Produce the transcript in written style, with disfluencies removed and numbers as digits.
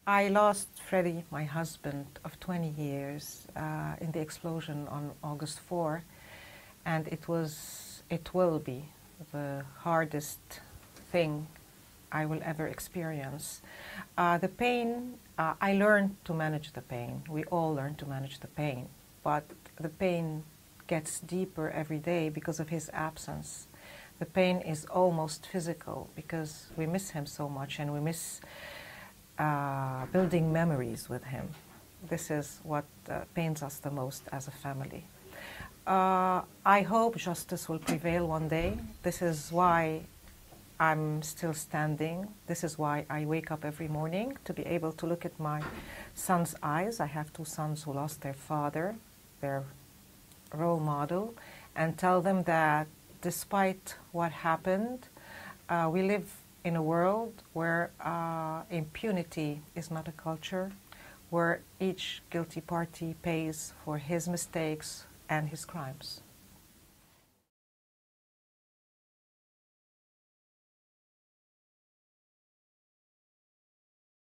I lost Freddie, my husband of 20 years, in the explosion on August 4, and it will be the hardest thing I will ever experience. The pain, I learned to manage the pain. We all learn to manage the pain, but the pain gets deeper every day because of his absence. The pain is almost physical because we miss him so much, and we miss building memories with him. This is what pains us the most as a family. I hope justice will prevail one day. This is why I'm still standing. This is why I wake up every morning, to be able to look at my son's eyes. I have two sons who lost their father, their role model, and tell them that despite what happened, we live in a world where impunity is not a culture, where each guilty party pays for his mistakes and his crimes.